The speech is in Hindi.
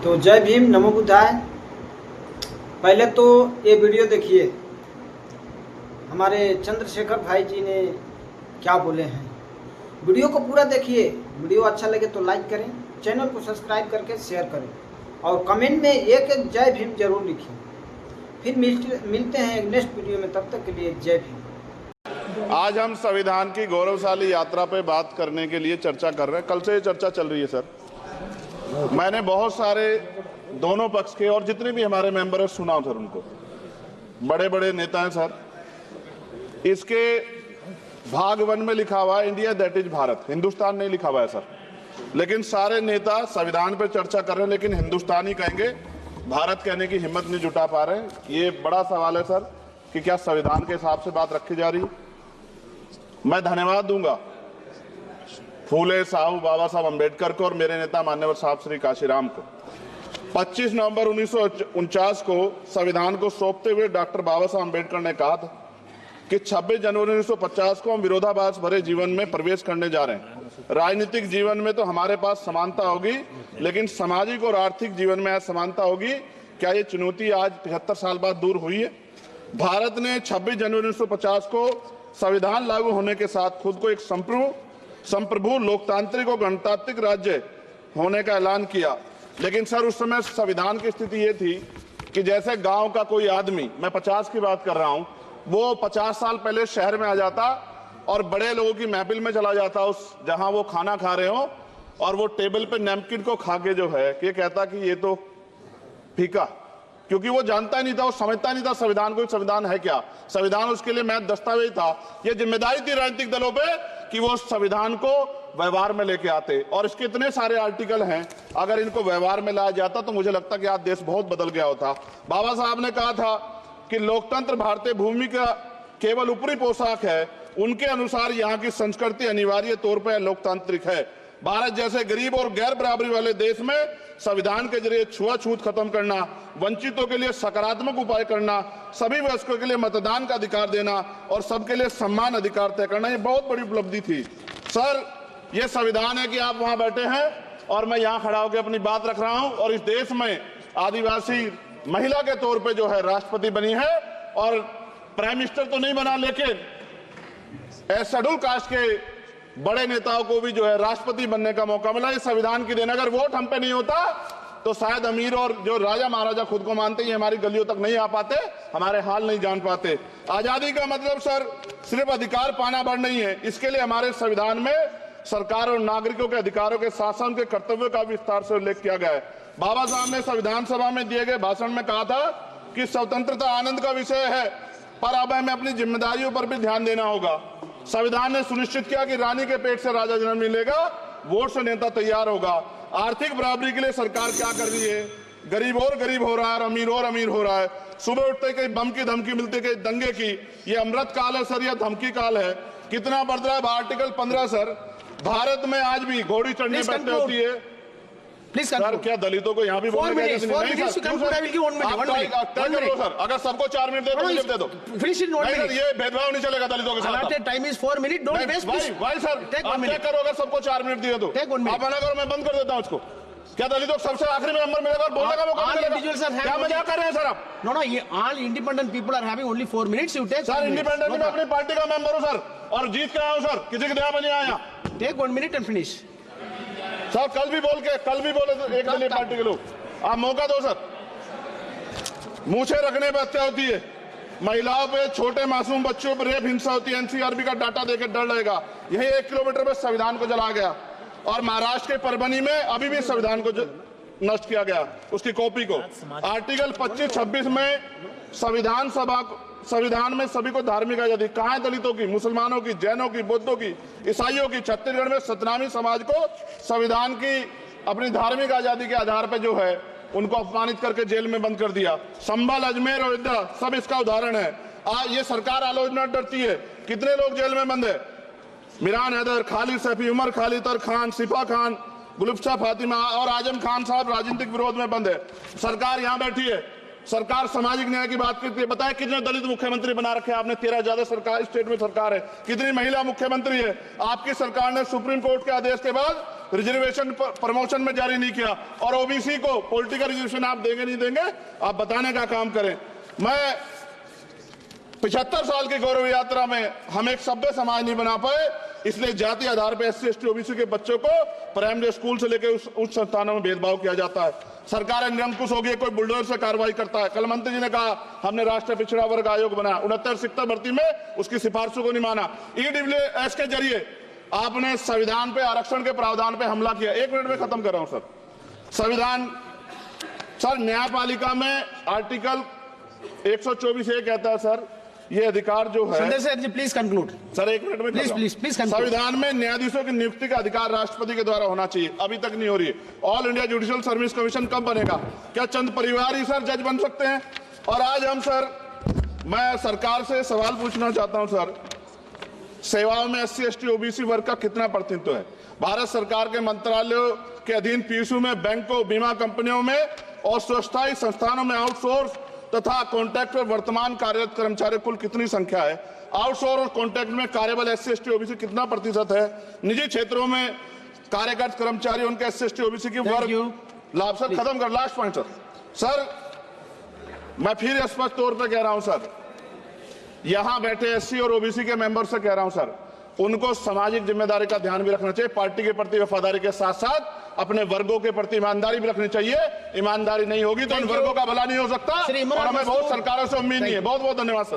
तो जय भीम, नमो बुद्धाय। पहले तो ये वीडियो देखिए, हमारे चंद्रशेखर भाई जी ने क्या बोले हैं। वीडियो को पूरा देखिए। वीडियो अच्छा लगे तो लाइक करें, चैनल को सब्सक्राइब करके शेयर करें और कमेंट में एक जय भीम जरूर लिखिए। फिर मिलते हैं एक नेक्स्ट वीडियो में, तब तक के लिए जय भीम। आज हम संविधान की गौरवशाली यात्रा पे बात करने के लिए चर्चा कर रहे हैं। कल से ये चर्चा चल रही है सर। मैंने बहुत सारे दोनों पक्ष के और जितने भी हमारे मेंबर हैं सुना सर, उनको बड़े बड़े नेता हैं सर। इसके भाग 1 में लिखा हुआ है India that is Bharat, Hindustan नहीं लिखा हुआ है सर। लेकिन सारे नेता संविधान पे चर्चा कर रहे हैं, लेकिन हिंदुस्तान ही कहेंगे, भारत कहने की हिम्मत नहीं जुटा पा रहे हैं। ये बड़ा सवाल है सर कि क्या संविधान के हिसाब से बात रखी जा रही है। मैं धन्यवाद दूंगा फूले साहू बाबा साहब अम्बेडकर को और मेरे नेता मान्यवर साहब श्री काशीराम को। 25 नवंबर 1949 को संविधान को सौंपते हुए डॉक्टर बाबा साहब अम्बेडकर ने कहा था कि 26 जनवरी 1950 को हम विरोधाभास भरे जीवन में प्रवेश करने जा रहे हैं। राजनीतिक जीवन में तो हमारे पास समानता होगी, लेकिन सामाजिक और आर्थिक जीवन में असमानता होगी। क्या ये चुनौती आज 75 साल बाद दूर हुई है? भारत ने 26 जनवरी 1950 को संविधान लागू होने के साथ खुद को एक संप्रभु लोकतांत्रिक और गणतांत्रिक राज्य होने का ऐलान किया। लेकिन सर उस समय संविधान की स्थिति ये थी कि जैसे गांव का कोई आदमी, मैं 50 की बात कर रहा हूं, वो 50 साल पहले शहर में आ जाता और बड़े लोगों की महफिल में चला जाता, उस जहां वो खाना खा रहे हो, और वो टेबल पे नैपकिन को खा के जो है ये कहता कि ये तो फीका, क्योंकि वो जानता ही नहीं था, वो समझता नहीं था संविधान को, संविधान है क्या। संविधान उसके लिए महज दस्तावेज था। ये जिम्मेदारी थी राजनीतिक दलों पे कि वो संविधान को व्यवहार में लेके आते। और इसके इतने सारे आर्टिकल हैं, अगर इनको व्यवहार में लाया जाता तो मुझे लगता कि आज देश बहुत बदल गया होता। बाबा साहब ने कहा था कि लोकतंत्र भारतीय भूमि का केवल ऊपरी पोशाक है, उनके अनुसार यहाँ की संस्कृति अनिवार्य तौर पर लोकतांत्रिक है। भारत जैसे गरीब और गैर बराबरी वाले देश में संविधान के जरिए छुआछूत खत्म करना, वंचितों के लिए सकारात्मक उपाय करना, सभी वयस्कों के लिए मतदान का अधिकार देना और सबके लिए सम्मान अधिकार तय करना, ये बहुत बड़ी उपलब्धि थी सर। ये संविधान है कि आप वहां बैठे हैं और मैं यहाँ खड़ा होकर अपनी बात रख रहा हूं, और इस देश में आदिवासी महिला के तौर पे जो है राष्ट्रपति बनी है, और प्राइम मिनिस्टर तो नहीं बना, लेकिन शेड्यूल कास्ट के बड़े नेताओं को भी जो है राष्ट्रपति बनने का मौका मिला। इस संविधान की देन, अगर वोट हम पे नहीं होता तो शायद अमीर और जो राजा महाराजा खुद को मानते हैं हमारी गलियों तक नहीं आ पाते, हमारे हाल नहीं जान पाते। आजादी का मतलब सर सिर्फ अधिकार पाना भर नहीं है, इसके लिए हमारे संविधान में सरकार और नागरिकों के अधिकारों के साथ साथ उनके कर्तव्यों का विस्तार से उल्लेख किया गया है। बाबा साहब ने संविधान सभा में दिए गए भाषण में कहा था कि स्वतंत्रता आनंद का विषय है, पर अब हमें अपनी जिम्मेदारियों पर भी ध्यान देना होगा। संविधान ने सुनिश्चित किया कि रानी के पेट से राजा जन्म नहीं लेगा, वोट से नेता तैयार होगा। आर्थिक बराबरी के लिए सरकार क्या कर रही है? गरीब और गरीब हो रहा है और अमीर हो रहा है। सुबह उठते कहीं बम की धमकी मिलती, कहीं दंगे की। ये अमृत काल है सर या धमकी काल है? कितना बढ़ रहा है आर्टिकल 15 सर। भारत में आज भी घोड़ी चढ़ने बैठते होती है सर। क्या दलितों को यहाँ भी बोलने का नहीं सर? अगर सबको 4 मिनट दे दो, ये भेदभाव नहीं चलेगा दलितों के साथ। Time is 4 minute, don't waste. भाई सर आप क्या करो, अगर सबको 4 मिनट दिए तो आप मना करो, मैं बंद कर देता हूँ इसको। क्या दलितों को सबसे आखिरी में नंबर मिलेगा, बोलने का मौका मिलेगा? क्या मजाक कर रहे हैं सर आप? नो, ये all independent people are having only 4 minutes. You take sir. Independent मैं अपनी पार्टी का मेंबर हूँ सर, और जीत के आया हूँ सर, किसी के दया में नहीं आया। Take 1 minute and finish sir. कल भी बोले एक दलीय पार्टी के लोग, आप मौका दो सर। मूछे रखने पर हत्या होती है, महिलाओं पे, छोटे मासूम बच्चों पर रेप हिंसा होती है। एनसीआरबी का डाटा देकर डर लगेगा। यही 1 किलोमीटर में संविधान को जला गया, और महाराष्ट्र के परभनी में अभी भी संविधान को नष्ट किया गया, उसकी कॉपी को। आर्टिकल 25-26 में संविधान में सभी को धार्मिक आजादी। कहाँ है दलितों की, मुसलमानों की, जैनों की, बौद्धों की, ईसाइयों की? छत्तीसगढ़ में सतनामी समाज को संविधान की अपनी धार्मिक आजादी के आधार पर जो है उनको अपमानित करके जेल में बंद कर दिया। संभल, अजमेर, अयोध्या सब इसका उदाहरण है। आज ये सरकार आलोचना डरती है। कितने लोग जेल में बंद है? मिरान हैदर, खालिद सैफी, उमर खालिद खान, सिफा खान, गुलफ्शा फातिमा और आजम खान साहब राजनीतिक विरोध में बंद है। सरकार यहाँ बैठी है, सरकार सामाजिक न्याय की बात करती है। बताए कितने दलित मुख्यमंत्री बना रखे हैं आपने? 13 ज्यादा सरकार स्टेट में सरकार है। कितनी महिला मुख्यमंत्री है? आपकी सरकार ने सुप्रीम कोर्ट के आदेश के बाद रिजर्वेशन प्रमोशन में जारी नहीं किया। और ओबीसी को पॉलिटिकल रिजर्वेशन आप देंगे नहीं देंगे, आप बताने का काम करें। मैं 75 साल की गौरव यात्रा में हम एक सभ्य समाज नहीं बना पाए, इसलिए जाति आधार पर SC ST OBC के बच्चों को प्राइमरी स्कूल से लेकर उच्च संस्थानों में भेदभाव किया जाता है। सरकार निरंकुश हो गई, कोई बुलडोजर से कार्रवाई करता है। कल मंत्री जी ने कहा हमने राष्ट्रीय पिछड़ा वर्ग आयोग बनाया, 69 शिक्षक भर्ती में उसकी सिफारिशों को नहीं माना। EWS के जरिए आपने संविधान पे आरक्षण के प्रावधान पे हमला किया। 1 मिनट में खत्म कर रहा हूं सर। संविधान सर न्यायपालिका में आर्टिकल 124 ये कहता है सर, ये अधिकार जो है। Sundar sir, please conclude. Sir 1 minute में Please conclude. संविधान में न्यायाधीशों की नियुक्ति का अधिकार राष्ट्रपति के द्वारा होना चाहिए, अभी तक नहीं हो रही है। All India judicial service commission कब बनेगा? क्या चंद परिवार ही सर जज बन सकते हैं? और आज हम सर, मैं सरकार से सवाल पूछना चाहता हूं सर, सेवाओं में SC ST OBC वर्ग का कितना प्रतिनिधित्व है? भारत सरकार के मंत्रालयों के अधीन PSU में, बैंकों, बीमा कंपनियों में और स्वच्छता संस्थानों में आउटसोर्स तथा कॉन्ट्रैक्ट पर वर्तमान कार्यरत कर्मचारी कुल कितनी संख्या है? आउटसोर्स और कॉन्ट्रैक्ट में कार्यबल SC ST OBC कितना प्रतिशत है? निजी क्षेत्रों में कार्यरत कर्मचारी उनके SC ST OBC की वर्ग लाभ। सर खत्म कर, लास्ट पॉइंट सर मैं फिर स्पष्ट तौर पर कह रहा हूं सर, यहां बैठे SC और OBC के मेंबर से कह रहा हूं सर, उनको सामाजिक जिम्मेदारी का ध्यान भी रखना चाहिए। पार्टी के प्रति वफादारी के साथ साथ अपने वर्गों के प्रति ईमानदारी भी रखनी चाहिए। ईमानदारी नहीं होगी तो इन वर्गों का भला नहीं हो सकता, और हमें बहुत सरकारों से उम्मीद नहीं है। बहुत बहुत धन्यवाद सर।